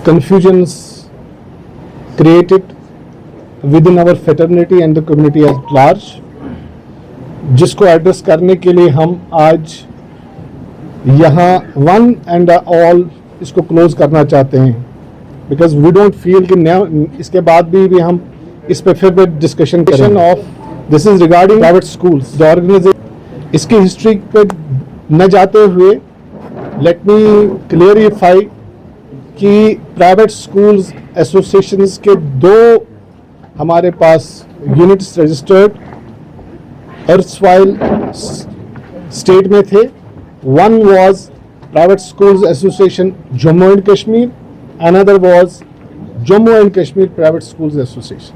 confusions created within our fraternity and the community at large, जिसको address करने के लिए हम आज यहाँ वन एंड ऑल इसको क्लोज करना चाहते हैं, बिकॉज वी डोंट फील कि इसके बाद भी हम इस पे फिर डिस्कशन करें of this is regarding private schools the organisation. इसकी हिस्ट्री पे न जाते हुए लेट मी क्लियरिफाई कि प्राइवेट स्कूल्स एसोसिएशंस के दो हमारे पास यूनिट्स रजिस्टर्ड अर्सवाइल स्टेट में थे। One was private schools association Jammu and Kashmir, another was Jammu and Kashmir private schools association.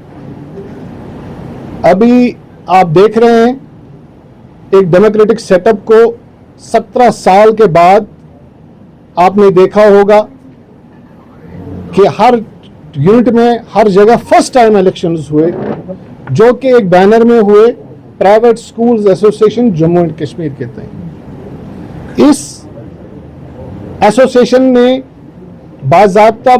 अभी आप देख रहे हैं एक डेमोक्रेटिक सेटअप को 17 साल के बाद आपने देखा होगा कि हर यूनिट में हर जगह फर्स्ट टाइम इलेक्शंस हुए, जो कि एक बैनर में हुए private schools association Jammu and Kashmir के तहत। इस एसोसिएशन ने बाज़ाब्ता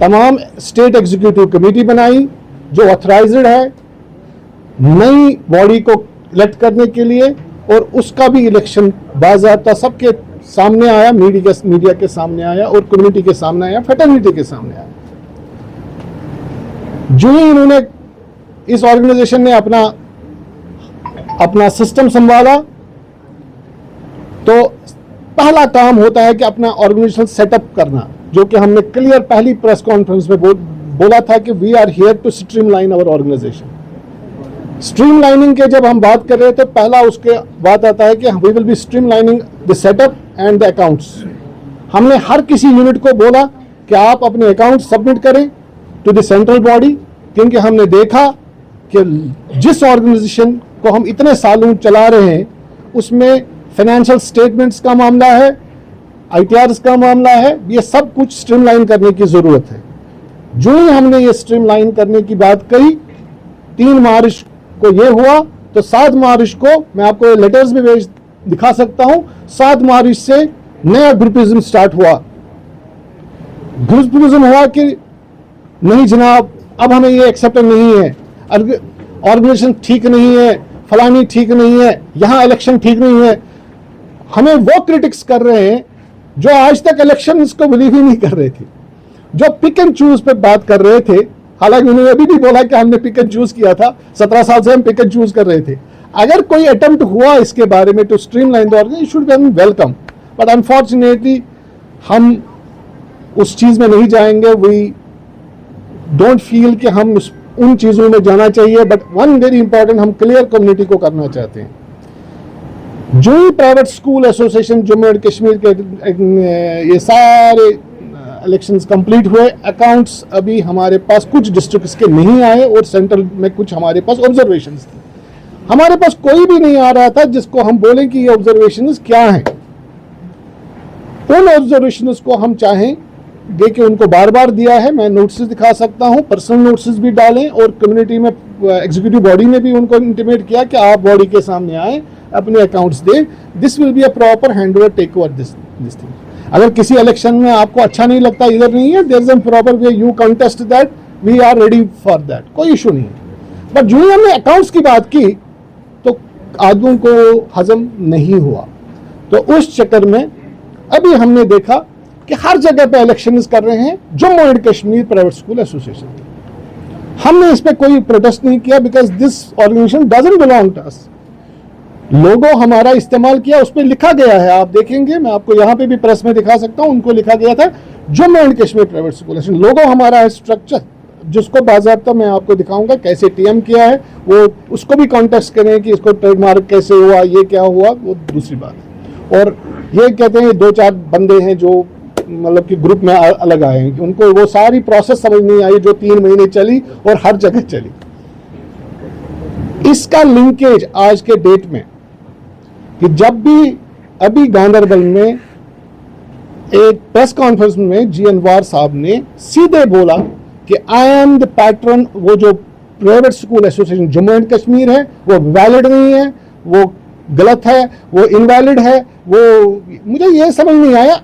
तमाम स्टेट एग्जीक्यूटिव कमेटी बनाई जो ऑथराइज्ड है नई बॉडी को इलेक्ट करने के लिए, और उसका भी इलेक्शन बाज़ाब्ता सबके सामने आया, मीडिया के सामने आया और कम्युनिटी के सामने आया, फ्रेटर्निटी के सामने आया। जो ही इन्होंने इस ऑर्गेनाइजेशन ने अपना सिस्टम संभाला, तो पहला काम होता है कि अपना ऑर्गेनाइजेशन सेटअप करना, जो कि हमने क्लियर पहली प्रेस कॉन्फ्रेंस में बोला था कि we are here to streamline our organisation. Streamlining के जब हम बात कर रहे हैं तो पहला उसके बात आता है कि we will be streamlining the setup and the accounts. हमने हर किसी यूनिट को बोला कि आप अपने अकाउंट सबमिट करें टू द सेंट्रल बॉडी, क्योंकि हमने देखा कि जिस ऑर्गेनाइजेशन को हम इतने सालों चला रहे हैं उसमें फाइनेंशियल स्टेटमेंट्स का मामला है, ITRs का मामला है, ये सब कुछ स्ट्रीमलाइन करने की ज़रूरत है। जो ही हमने ये स्ट्रीमलाइन करने की बात कही, 3 मार्च को ये हुआ, तो 7 मार्च को मैं आपको लेटर्स भी दिखा सकता हूं। 7 मार्च से नया ग्रुपिज्म स्टार्ट हुआ। ग्रुपिज्म हुआ कि नहीं जनाब, अब हमें ये एक्सेप्ट नहीं है, ऑर्गेनाइजेशन ठीक नहीं है, फलानी ठीक नहीं है, यहां इलेक्शन ठीक नहीं है। हमें वो क्रिटिक्स कर रहे हैं जो आज तक इलेक्शन इसको बिलीव ही नहीं कर रहे थे, जो पिक एंड चूज पे बात कर रहे थे। हालांकि उन्होंने अभी भी बोला कि हमने पिक एंड चूज किया था, 17 साल से हम पिक एंड चूज कर रहे थे। अगर कोई अटेम्प्ट हुआ इसके बारे में to streamline the organisation, should be welcome, but unfortunately हम उस चीज में नहीं जाएंगे। वी डोंट फील कि हम उन चीजों में जाना चाहिए, बट वन वेरी इंपॉर्टेंट हम क्लियर कम्युनिटी को करना चाहते हैं। जो ही private school association Jammu and Kashmir के ये सारे इलेक्शंस कंप्लीट हुए, अकाउंट्स अभी हमारे पास कुछ डिस्ट्रिक्ट्स के नहीं आए और सेंट्रल में कुछ हमारे पास ऑब्जर्वेशंस थे। हमारे पास कोई भी नहीं आ रहा था जिसको हम बोलें कि ये ऑब्जर्वेशंस क्या हैं। उन ऑब्जर्वेशंस को हम चाहें कि उनको बार बार दिया है, मैं नोटिस दिखा सकता हूं, पर्सनल नोटिस भी डालें, और कम्युनिटी में एग्जीक्यूटिव बॉडी ने भी उनको इंटीमेट किया कि आप बॉडी के सामने आए, अपने अकाउंट्स दें। This will be a proper hand over take over this thing. अगर किसी इलेक्शन में आपको अच्छा नहीं लगता, इधर नहीं है, there is a proper way, you contest that, we are ready for that, कोई इशू नहीं है। बट जो ही हमने अकाउंट्स की बात की तो आदमियों को हजम नहीं हुआ। तो उस चक्कर में अभी हमने देखा कि हर जगह पे इलेक्शंस कर रहे हैं Jammu and Kashmir private school association. हमने इस पे कोई प्रोटेस्ट नहीं किया, because this organisation doesn't belong to us. Logo हमारा इस्तेमाल किया, उस पर लिखा गया है, आप देखेंगे, मैं आपको यहाँ पे भी प्रेस में दिखा सकता हूँ, उनको लिखा गया था Jammu and Kashmir private school association. Logo हमारा है, स्ट्रक्चर जिसको बाज़ाब्ता मैं आपको दिखाऊंगा कैसे टीएम किया है, वो उसको भी कॉन्टेस्ट करें कि इसको ट्रेडमार्क कैसे हुआ, ये क्या हुआ, वो दूसरी बात है। और ये कहते हैं 2-4 बंदे हैं जो मतलब कि ग्रुप में अलग आए हैं, उनको वो सारी प्रोसेस समझ नहीं आई जो 3 महीने चली और हर जगह चली। इसका लिंकेज आज के डेट में कि जब भी अभी गांधरबल में एक प्रेस कॉन्फ्रेंस में जी अनवर साहब ने सीधे बोला कि आई एम द पैट्रन, वो जो private school association Jammu and Kashmir है वो वैलिड नहीं है, वो गलत है, वो इनवैलिड है, वो मुझे ये समझ नहीं आया।